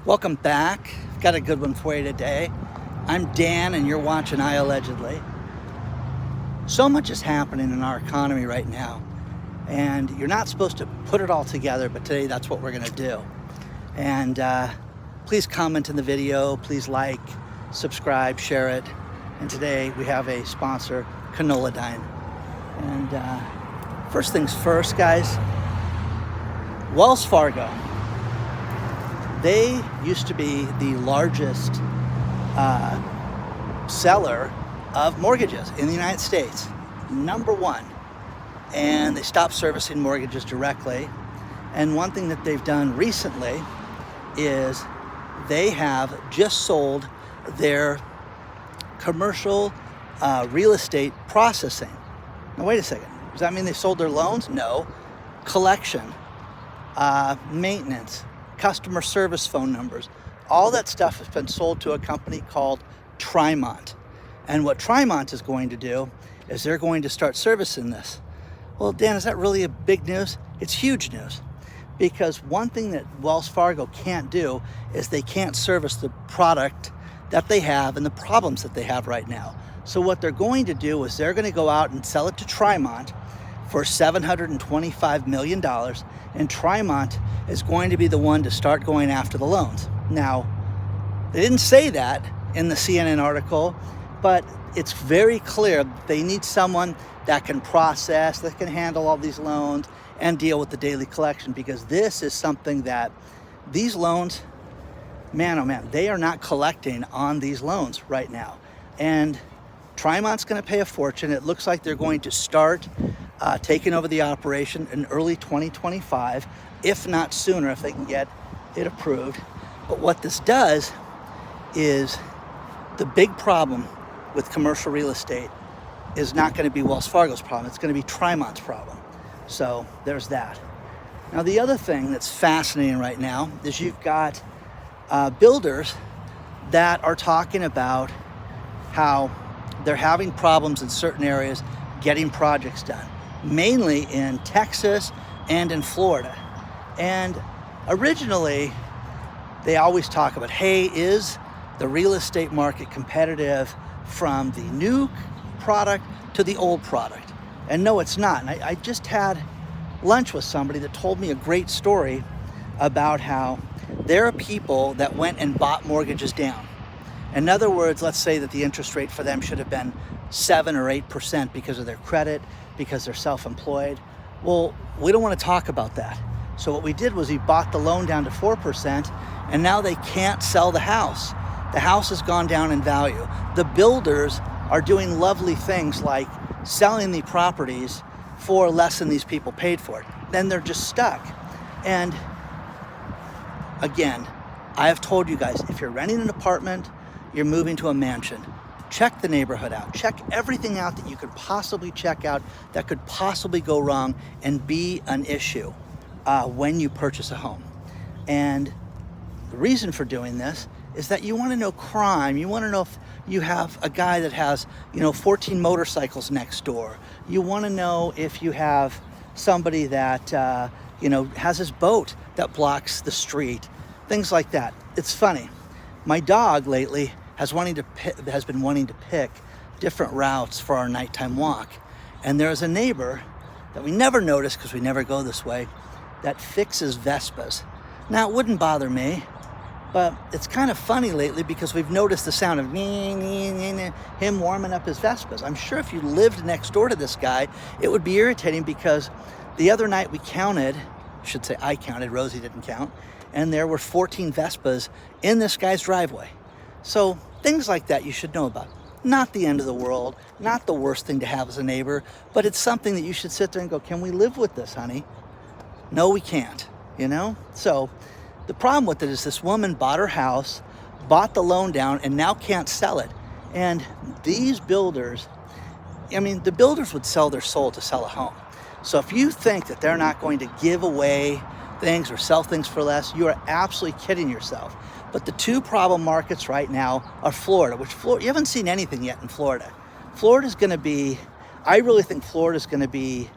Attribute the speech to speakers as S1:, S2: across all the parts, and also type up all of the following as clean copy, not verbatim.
S1: Welcome back. Got a good one for you today. I'm Dan and you're watching iAllegedly. So much is happening in our economy right now, and you're not supposed to put it all together, but today that's what we're going to do. And please comment in the video, please like, subscribe, share it. And today we have a sponsor, Canaline. And first things first, guys, Wells Fargo. They used to be the largest seller of mortgages in the United States, number one. And they stopped servicing mortgages directly. And one thing that they've done recently is they have just sold their commercial real estate processing. Now, wait a second. Does that mean they sold their loans? No. Collection, maintenance, customer service phone numbers, all that stuff has been sold to a company called Tront. And what Tront is going to do is they're going to start servicing this. Well, Dan, is that really a big news? It's huge news, because one thing that Wells Fargo can't do is they can't service the product that they have and the problems that they have right now. So what they're going to do is they're going to go out and sell it to Tront for $725 million, and Tront is going to be the one to start going after the loans. Now, they didn't say that in the CNN article, but it's very clear they need someone that can process, that can handle all these loans and deal with the daily collection, because this is something that these loans, man, oh man, they are not collecting on these loans right now. And Tront's going to pay a fortune. It looks like they're going to start taking over the operation in early 2025, if not sooner, if they can get it approved. But what this does is, the big problem with commercial real estate is not going to be Wells Fargo's problem. It's going to be Tront's problem. So there's that. Now, the other thing that's fascinating right now is you've got builders that are talking about how they're having problems in certain areas getting projects done, mainly in Texas and in Florida. And originally, they always talk about, hey, is the real estate market competitive from the new product to the old product? And no, it's not. And I just had lunch with somebody that told me a great story about how there are people that went and bought mortgages down. In other words, let's say that the interest rate for them should have been 7 or 8% because of their credit, because they're self-employed. Well, we don't want to talk about that. So what we did was we bought the loan down to 4%, and now they can't sell the house. The house has gone down in value. The builders are doing lovely things like selling the properties for less than these people paid for it. Then they're just stuck. And again, I have told you guys, if you're renting an apartment, you're moving to a mansion, check the neighborhood out. Check everything out that you could possibly check out that could possibly go wrong and be an issue when you purchase a home. And the reason for doing this is that you want to know crime. You want to know if you have a guy that has, 14 motorcycles next door. You want to know if you have somebody that, has his boat that blocks the street, things like that. It's funny. My dog lately has been wanting to pick different routes for our nighttime walk. And there's a neighbor that we never notice because we never go this way that fixes Vespas. Now, it wouldn't bother me, but it's kind of funny lately because we've noticed the sound of him warming up his Vespas. I'm sure if you lived next door to this guy, it would be irritating, because the other night I counted, Rosie didn't count, and there were 14 Vespas in this guy's driveway. So things like that you should know about. Not the end of the world, not the worst thing to have as a neighbor, but it's something that you should sit there and go, can we live with this, honey? No, we can't, So the problem with it is this woman bought her house, bought the loan down, and now can't sell it. And these builders, the builders would sell their soul to sell a home. So if you think that they're not going to give away things or sell things for less, you are absolutely kidding yourself. But the two problem markets right now are Florida, you haven't seen anything yet in Florida. I really think Florida's going to be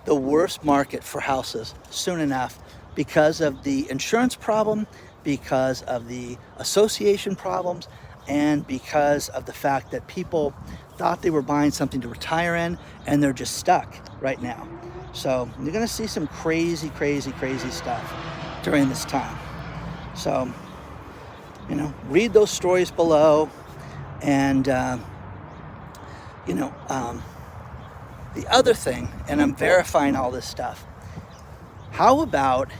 S1: the worst market for houses soon enough, because of the insurance problem because of the association problems and because of the fact that people thought they were buying something to retire in, and they're just stuck right now. So you're going to see some crazy stuff during this time. So, you know, read those stories below. And, the other thing, and I'm verifying all this stuff, how about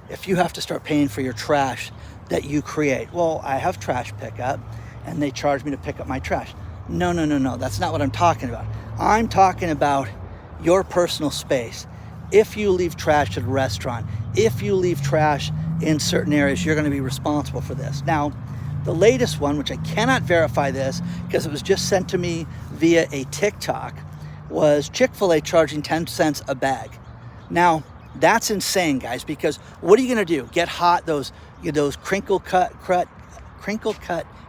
S1: if you have to start paying for your trash that you create? Well, I have trash pickup and they charge me to pick up my trash. No, that's not what I'm talking about. I'm talking about your personal space. If you leave trash at a restaurant, if you leave trash in certain areas, you're going to be responsible for this. Now, the latest one, which I cannot verify this because it was just sent to me via a TikTok, was Chick-fil-A charging 10 cents a bag. Now, that's insane, guys, because what are you going to do? Get hot, those crinkle cut,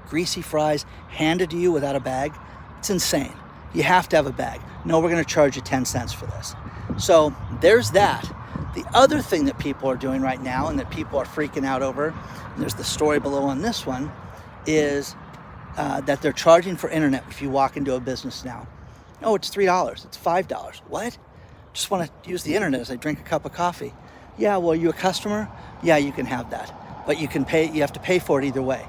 S1: greasy fries handed to you without a bag? It's insane. You have to have a bag. No, we're going to charge you 10 cents for this. So there's that. The other thing that people are doing right now and that people are freaking out over, and there's the story below on this one, is that they're charging for internet if you walk into a business now. Oh, it's $3, it's $5. What? Just want to use the internet as I drink a cup of coffee. Yeah, well, you a customer? Yeah, you can have that. But you have to pay for it either way.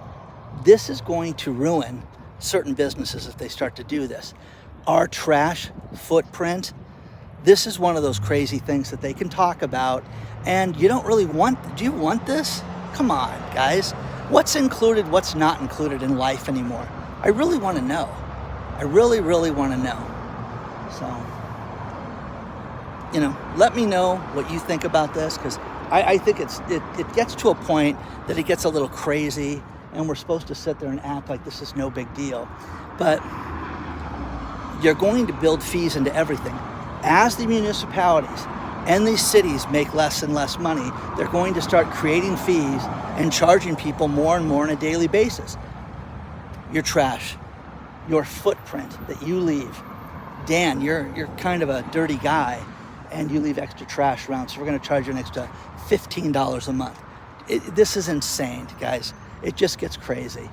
S1: This is going to ruin certain businesses if they start to do this. Our trash footprint, this is one of those crazy things that they can talk about, and you don't really do you want this? Come on, guys. What's included, what's not included in life anymore? I really want to know. I really want to know. So, let me know what you think about this, because I think it gets to a point that it gets a little crazy, and we're supposed to sit there and act like this is no big deal. But you're going to build fees into everything. As the municipalities and these cities make less and less money, they're going to start creating fees and charging people more and more on a daily basis. Your trash, your footprint that you leave. Dan, you're kind of a dirty guy and you leave extra trash around, so we're going to charge you an extra $15 a month. This is insane, guys. It just gets crazy.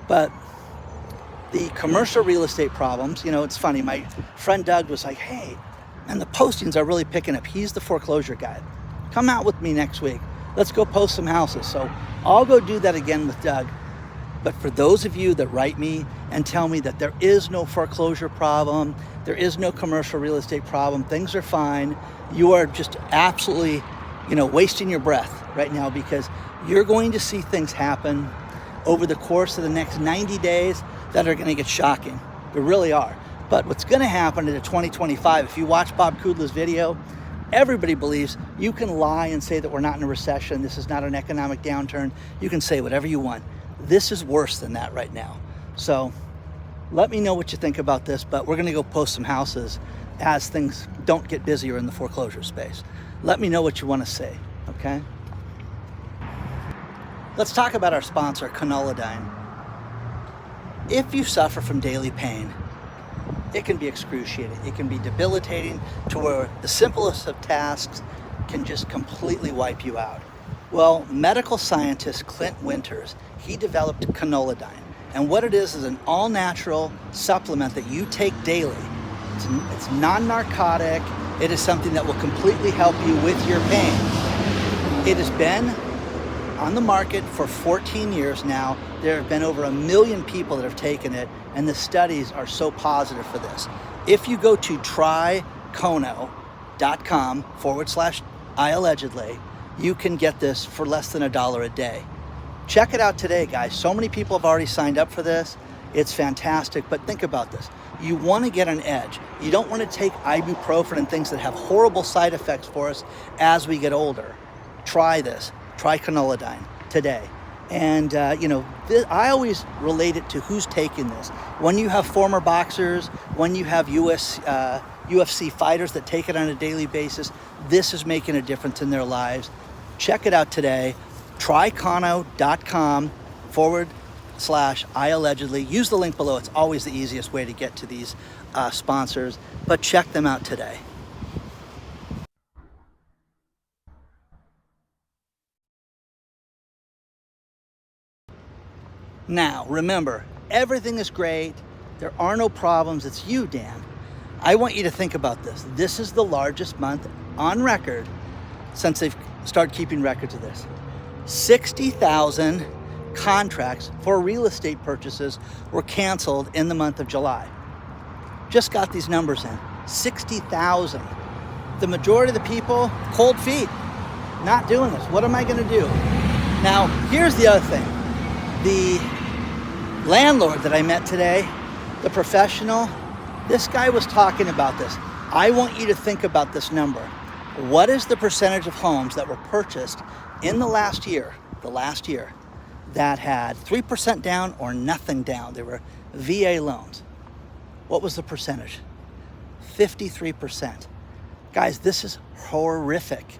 S1: But the commercial real estate problems, it's funny. My friend Doug was like, hey, and the postings are really picking up. He's the foreclosure guy. Come out with me next week. Let's go post some houses. So I'll go do that again with Doug. But for those of you that write me and tell me that there is no foreclosure problem, there is no commercial real estate problem, things are fine, you are just absolutely, wasting your breath right now, because you're going to see things happen over the course of the next 90 days that are going to get shocking. They really are. But what's going to happen in 2025, if you watch Bob Kudla's video, everybody believes you can lie and say that we're not in a recession, this is not an economic downturn. You can say whatever you want. This is worse than that right now. So let me know what you think about this, but we're going to go post some houses as things don't get busier in the foreclosure space. Let me know what you want to say, okay? Let's talk about our sponsor, Conolidine. If you suffer from daily pain, it can be excruciating. It can be debilitating to where the simplest of tasks can just completely wipe you out. Well, medical scientist Clint Winters, he developed Conolidine. And what it is an all-natural supplement that you take daily. It's non-narcotic. It is something that will completely help you with your pain. It has been on the market for 14 years now. There have been over 1 million people that have taken it, and the studies are so positive for this. If you go to trycono.com/iAllegedly, you can get this for less than $1 a day. Check it out today, guys. So many people have already signed up for this. It's fantastic, but think about this. You want to get an edge. You don't want to take ibuprofen and things that have horrible side effects for us as we get older. Try this. Try Conolidine today. And, I always relate it to who's taking this. When you have former boxers, when you have UFC fighters that take it on a daily basis, this is making a difference in their lives. Check it out today. Trycono.com/iAllegedly. Use the link below. It's always the easiest way to get to these sponsors, but check them out today. Now, remember, everything is great. There are no problems. It's you, Dan. I want you to think about this. This is the largest month on record since they've started keeping records of this. 60,000 contracts for real estate purchases were canceled in the month of July. Just got these numbers in. 60,000. The majority of the people, cold feet, not doing this. What am I going to do? Now, here's the other thing. The landlord that I met today, the professional, this guy was talking about this. I want you to think about this number. What is the percentage of homes that were purchased in the last year, that had 3% down or nothing down? They were VA loans. What was the percentage? 53%. Guys, this is horrific.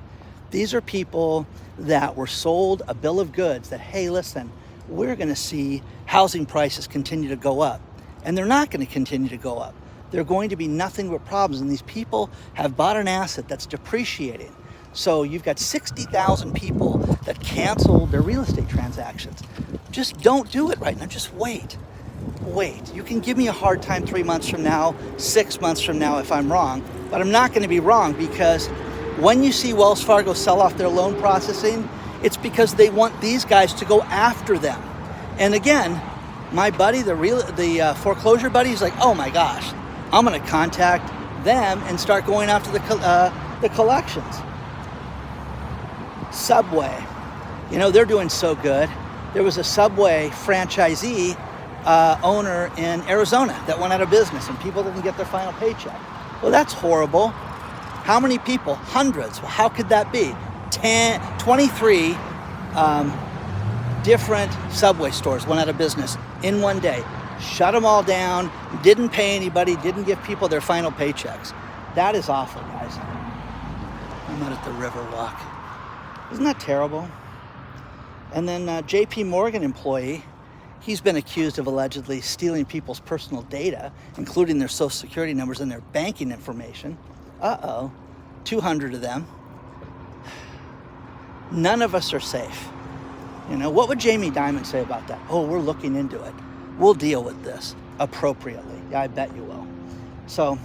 S1: These are people that were sold a bill of goods that, hey, listen, we're going to see housing prices continue to go up. And they're not going to continue to go up. They're going to be nothing but problems. And these people have bought an asset that's depreciating. So you've got 60,000 people that canceled their real estate transactions. Just don't do it right now. Just wait. Wait. You can give me a hard time 3 months from now, 6 months from now if I'm wrong. But I'm not going to be wrong, because when you see Wells Fargo sell off their loan processing, it's because they want these guys to go after them. And again, my buddy, the foreclosure buddy, he's like, oh my gosh, I'm going to contact them and start going after the collections. Subway, you know, they're doing so good. There was a Subway franchisee owner in Arizona that went out of business, and people didn't get their final paycheck. Well, that's horrible. How many people? Hundreds. Well, how could that be? 23 different Subway stores went out of business in one day. Shut them all down, didn't pay anybody, didn't give people their final paychecks. That is awful, guys. I'm out at the Riverwalk. Isn't that terrible? And then JP Morgan employee, he's been accused of allegedly stealing people's personal data, including their social security numbers and their banking information. 200 of them. None of us are safe. You know, what would Jamie Dimon say about that? Oh, we're looking into it. We'll deal with this appropriately. Yeah, I bet you will. So,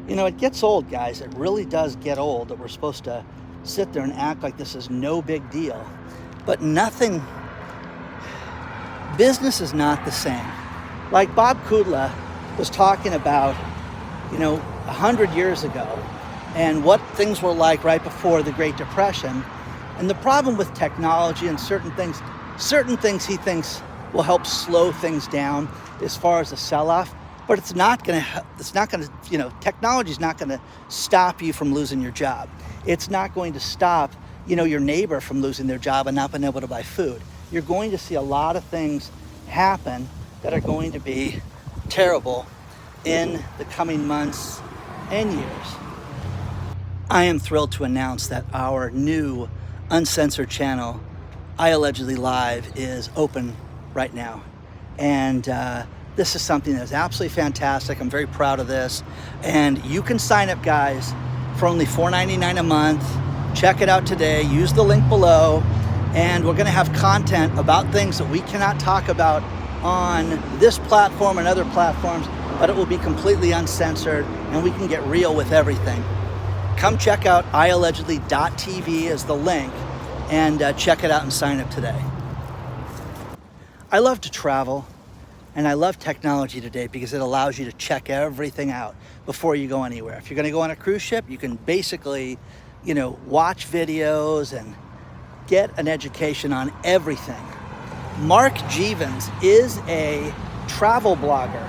S1: you know, it gets old, guys. It really does get old that we're supposed to sit there and act like this is no big deal. But nothing, business is not the same. Like Bob Kudla was talking about, you know, 100 years ago, and what things were like right before the Great Depression. And the problem with technology and certain things he thinks will help slow things down as far as the sell-off, but it's not going to, you know, technology is not going to stop you from losing your job. It's not going to stop, you know, your neighbor from losing their job and not being able to buy food. You're going to see a lot of things happen that are going to be terrible in the coming months and years. I am thrilled to announce that our new uncensored channel, iAllegedly Live, is open right now. And this is something that is absolutely fantastic. I'm very proud of this. And you can sign up, guys, for only $4.99 a month. Check it out today. Use the link below. And we're going to have content about things that we cannot talk about on this platform and other platforms, but it will be completely uncensored, and we can get real with everything. Come check out iAllegedly.tv as the link, and check it out and sign up today. I love to travel, and I love technology today because it allows you to check everything out before you go anywhere. If you're going to go on a cruise ship, you can basically, you know, watch videos and get an education on everything. Mark Jevons is a travel blogger,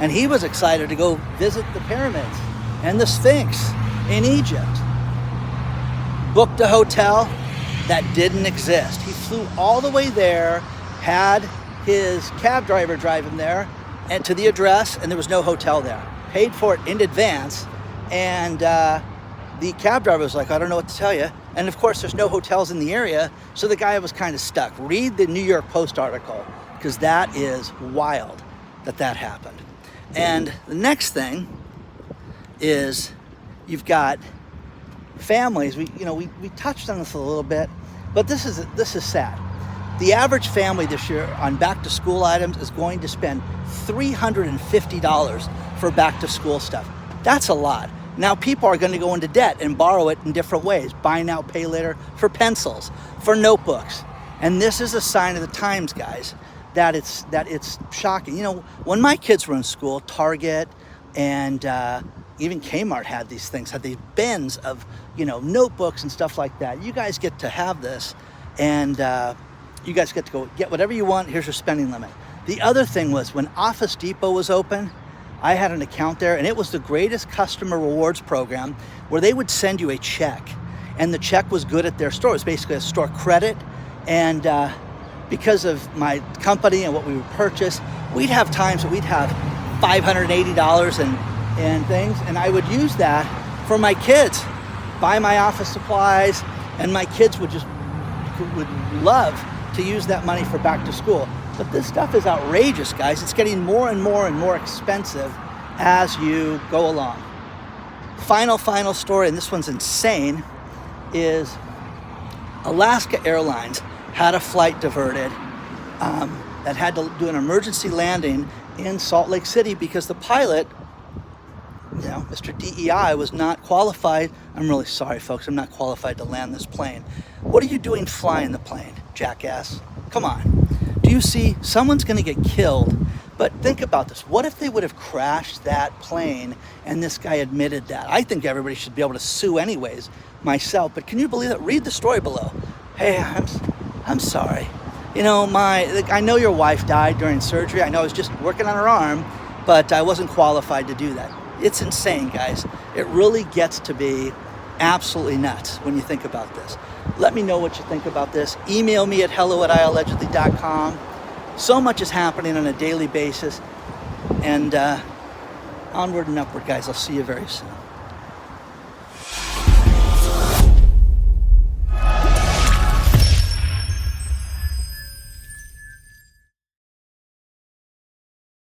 S1: and he was excited to go visit the pyramids and the Sphinx in Egypt. Booked a hotel that didn't exist. He flew all the way there, had his cab driver drive him there and to the address, and there was no hotel there. Paid for it in advance, and the cab driver was like, I don't know what to tell you. And of course, there's no hotels in the area, so the guy was kind of stuck. Read the New York Post article, because that is wild that happened. And the next thing is you've got families. We touched on this a little bit, but this is sad. The average family this year on back to school items is going to spend $350 for back to school stuff. That's a lot. Now people are going to go into debt and borrow it in different ways. Buy now, pay later for pencils, for notebooks. And this is a sign of the times, guys, that it's shocking. You know, when my kids were in school, Target and even Kmart had these things, had these bins of, you know, notebooks and stuff like that. You guys get to have this, and you guys get to go get whatever you want. Here's your spending limit. The other thing was when Office Depot was open, I had an account there, and it was the greatest customer rewards program where they would send you a check, and the check was good at their store. It was basically a store credit, and because of my company and what we would purchase, we'd have times that we'd have $580 and things, and I would use that for my kids, buy my office supplies, and my kids would love to use that money for back to school. But this stuff is outrageous, guys. It's getting more and more and more expensive as you go along. Final story, and this one's insane, is Alaska Airlines had a flight diverted that had to do an emergency landing in Salt Lake City because the pilot, you know, Mr. DEI, was not qualified. I'm really sorry, folks. I'm not qualified to land this plane. What are you doing flying the plane, jackass? Come on. Do you see someone's going to get killed? But think about this. What if they would have crashed that plane and this guy admitted that? I think everybody should be able to sue anyways, myself. But can you believe it? Read the story below. Hey, I'm sorry. You know, I know your wife died during surgery. I know I was just working on her arm, but I wasn't qualified to do that. It's insane, guys. It really gets to be absolutely nuts when you think about this. Let me know what you think about this. Email me at hello@iallegedly.com. So much is happening on a daily basis. And onward and upward, guys. I'll see you very soon.